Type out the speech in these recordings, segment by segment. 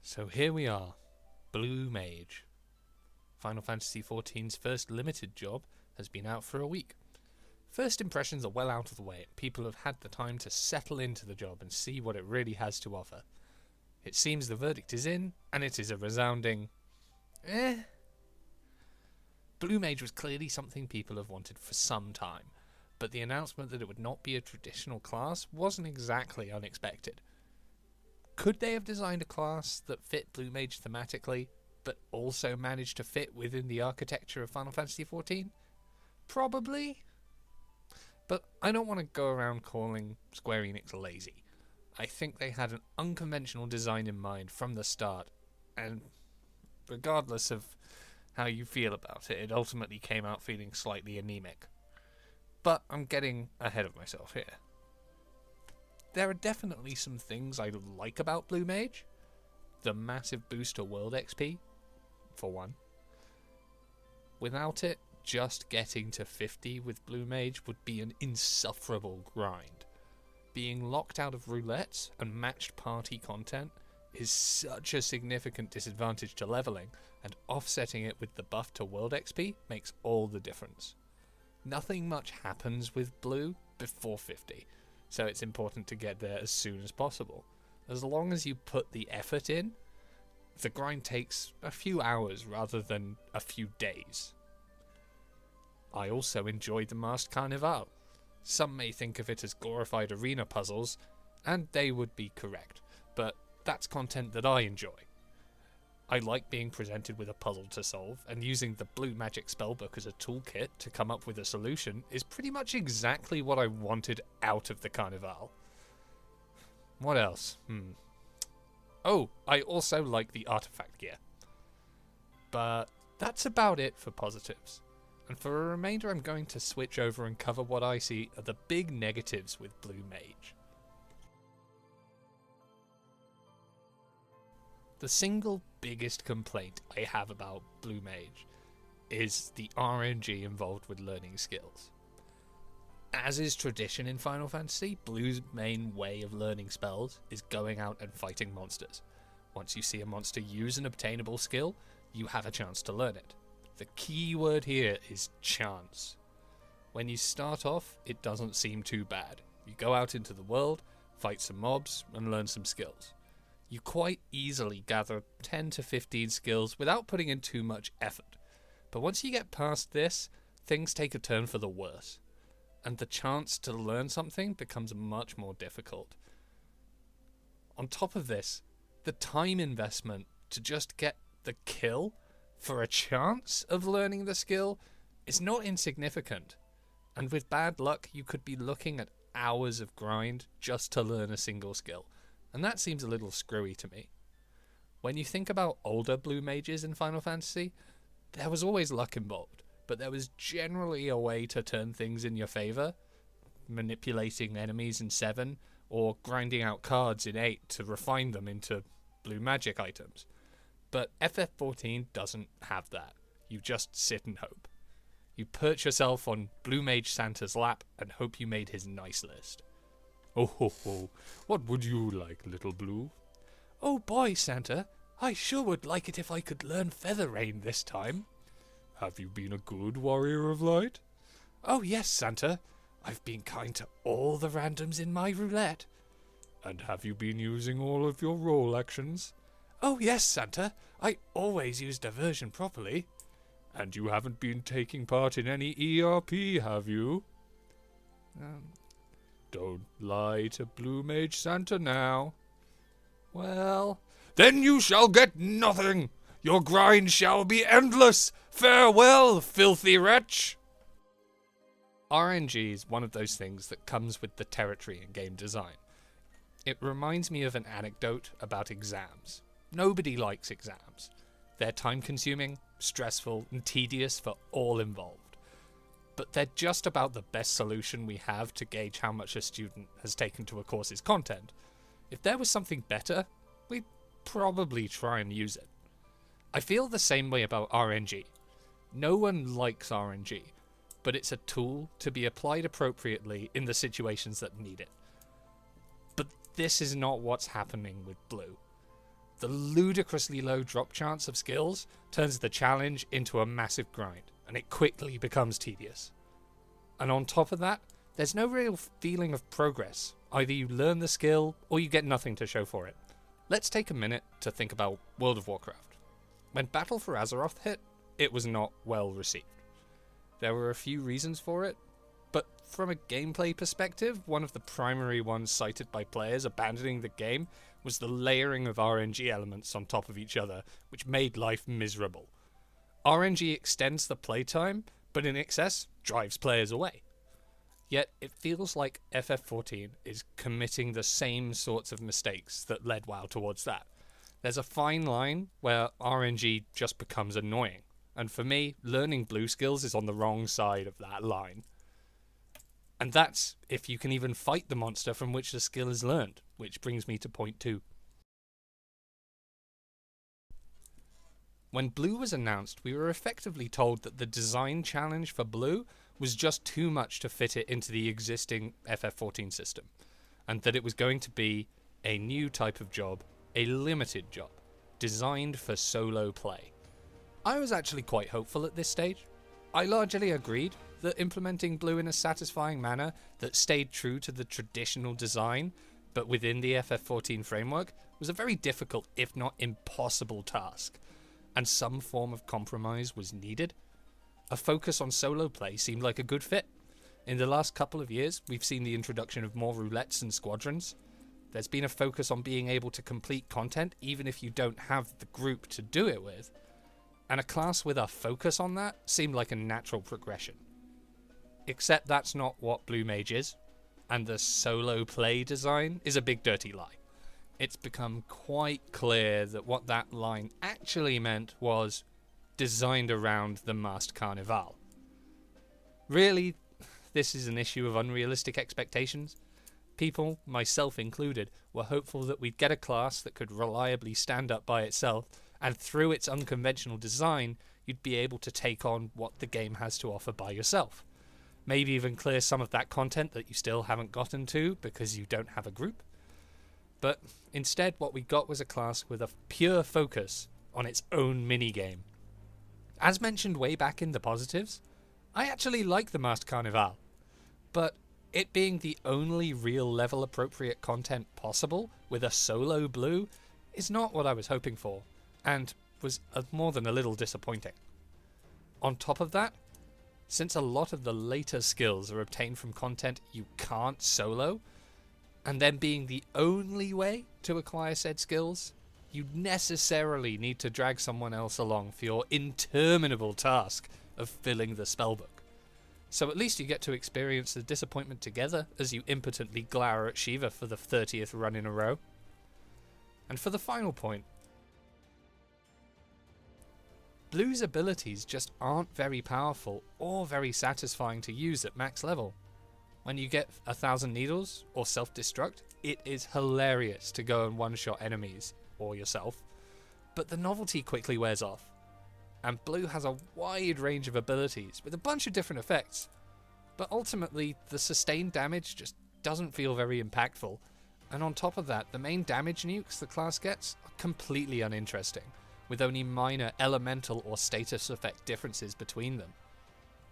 So here we are, Blue Mage. Final Fantasy XIV's first limited job has been out for a week. First impressions are well out of the way, and people have had the time to settle into the job and see what it really has to offer. It seems the verdict is in, and it is a resounding Blue Mage was clearly something people have wanted for some time, but the announcement that it would not be a traditional class wasn't exactly unexpected. Could they have designed a class that fit Blue Mage thematically, but also managed to fit within the architecture of Final Fantasy XIV? Probably. But I don't want to go around calling Square Enix lazy. I think they had an unconventional design in mind from the start, and regardless of how you feel about it, it ultimately came out feeling slightly anemic. But I'm getting ahead of myself here. There are definitely some things I like about Blue Mage. The massive boost to world XP, for one. Without it, just getting to 50 with Blue Mage would be an insufferable grind. Being locked out of roulettes and matched party content is such a significant disadvantage to leveling, and offsetting it with the buff to world XP makes all the difference. Nothing much happens with Blue before 50, so it's important to get there as soon as possible. As long as you put the effort in, the grind takes a few hours rather than a few days. I also enjoyed the Masked Carnival. Some may think of it as glorified arena puzzles, and they would be correct, but that's content that I enjoy. I like being presented with a puzzle to solve, and using the Blue Magic spellbook as a toolkit to come up with a solution is pretty much exactly what I wanted out of the Carnival. What else? Oh, I also like the artifact gear. But that's about it for positives. And for a remainder, I'm going to switch over and cover what I see are the big negatives with Blue Mage. The single biggest complaint I have about Blue Mage is the RNG involved with learning skills. As is tradition in Final Fantasy, Blue's main way of learning spells is going out and fighting monsters. Once you see a monster use an obtainable skill, you have a chance to learn it. The key word here is chance. When you start off, it doesn't seem too bad. You go out into the world, fight some mobs, and learn some skills. You quite easily gather 10 to 15 skills without putting in too much effort. But once you get past this, things take a turn for the worse, and the chance to learn something becomes much more difficult. On top of this, the time investment to just get the kill for a chance of learning the skill is not insignificant, and with bad luck you could be looking at hours of grind just to learn a single skill, and that seems a little screwy to me. When you think about older Blue Mages in Final Fantasy, there was always luck involved, but there was generally a way to turn things in your favour, manipulating enemies in 7, or grinding out cards in 8 to refine them into Blue Magic items. But FF14 doesn't have that. You just sit and hope. You perch yourself on Blue Mage Santa's lap and hope you made his nice list. Oh ho ho, what would you like, little Blue? Oh boy, Santa, I sure would like it if I could learn Feather Rain this time. Have you been a good warrior of light? Oh yes, Santa. I've been kind to all the randoms in my roulette. And have you been using all of your roll actions? Oh yes, Santa. I always use diversion properly. And you haven't been taking part in any ERP, have you? Don't lie to Blue Mage Santa now. Well, then you shall get nothing. Your grind shall be endless. Farewell, filthy wretch. RNG is one of those things that comes with the territory in game design. It reminds me of an anecdote about exams. Nobody likes exams. They're time-consuming, stressful, and tedious for all involved. But they're just about the best solution we have to gauge how much a student has taken to a course's content. If there was something better, we'd probably try and use it. I feel the same way about RNG. No one likes RNG, but it's a tool to be applied appropriately in the situations that need it. But this is not what's happening with Blue. the ludicrously low drop chance of skills turns the challenge into a massive grind, and it quickly becomes tedious. And on top of that, there's no real feeling of progress. Either you learn the skill, or you get nothing to show for it. Let's take a minute to think about World of Warcraft. When Battle for Azeroth hit, it was not well received. There were a few reasons for it, but from a gameplay perspective, one of the primary ones cited by players abandoning the game was the layering of RNG elements on top of each other, which made life miserable. RNG extends the playtime, but in excess, drives players away. Yet it feels like FF14 is committing the same sorts of mistakes that led WoW towards that. There's a fine line where RNG just becomes annoying, and for me, learning blue skills is on the wrong side of that line. And that's if you can even fight the monster from which the skill is learned, which brings me to point 2. When Blue was announced, we were effectively told that the design challenge for Blue was just too much to fit it into the existing FF14 system, and that it was going to be a new type of job, a limited job, designed for solo play. I was actually quite hopeful at this stage. I largely agreed that implementing Blue in a satisfying manner that stayed true to the traditional design, but within the FF14 framework, was a very difficult, if not impossible task, and some form of compromise was needed. A focus on solo play seemed like a good fit. In the last couple of years, we've seen the introduction of more roulettes and squadrons. There's been a focus on being able to complete content even if you don't have the group to do it with, and a class with a focus on that seemed like a natural progression. Except that's not what Blue Mage is, and the solo play design is a big dirty lie. It's become quite clear that what that line actually meant was designed around the Masked Carnival. Really, this is an issue of unrealistic expectations. People, myself included, were hopeful that we'd get a class that could reliably stand up by itself, and through its unconventional design, you'd be able to take on what the game has to offer by yourself. Maybe even clear some of that content that you still haven't gotten to because you don't have a group. But instead, what we got was a class with a pure focus on its own minigame. As mentioned way back in the positives, I actually like the Masked Carnival, but it being the only real level appropriate content possible with a solo Blue is not what I was hoping for, and was more than a little disappointing. On top of that, since a lot of the later skills are obtained from content you can't solo, and then being the only way to acquire said skills, you necessarily need to drag someone else along for your interminable task of filling the spellbook. So at least you get to experience the disappointment together as you impotently glower at Shiva for the 30th run in a row. And for the final point, Blue's abilities just aren't very powerful or very satisfying to use at max level. When you get 1,000 needles or self-destruct, it is hilarious to go and one-shot enemies, or yourself, but the novelty quickly wears off. And Blue has a wide range of abilities with a bunch of different effects, but ultimately the sustained damage just doesn't feel very impactful, and on top of that, the main damage nukes the class gets are completely uninteresting, with only minor elemental or status effect differences between them.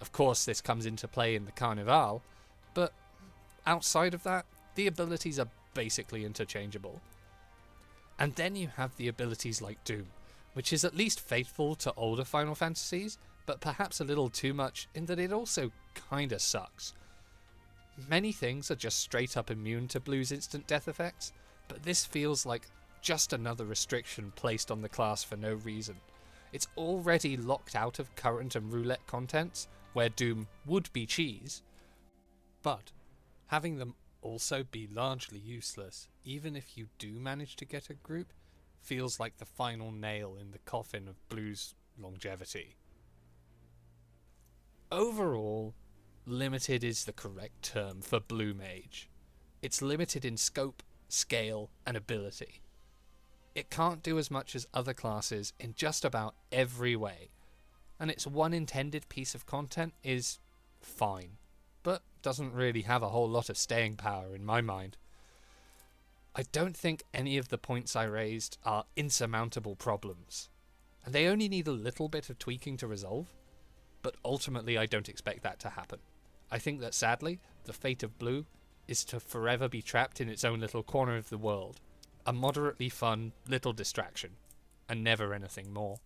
Of course, this comes into play in the Carnival, but outside of that, the abilities are basically interchangeable. And then you have the abilities like Doom, which is at least faithful to older Final Fantasies, but perhaps a little too much in that it also kinda sucks. Many things are just straight up immune to Blue's instant death effects, but this feels like just another restriction placed on the class for no reason. It's already locked out of current and roulette contents, where Doom would be cheese, but having them also be largely useless, even if you do manage to get a group, feels like the final nail in the coffin of Blue's longevity. Overall, limited is the correct term for Blue Mage. It's limited in scope, scale, and ability. It can't do as much as other classes in just about every way, and its one intended piece of content is fine, but doesn't really have a whole lot of staying power in my mind. I don't think any of the points I raised are insurmountable problems, and they only need a little bit of tweaking to resolve, but ultimately I don't expect that to happen. I think that sadly, the fate of Blue is to forever be trapped in its own little corner of the world, a moderately fun little distraction, and never anything more.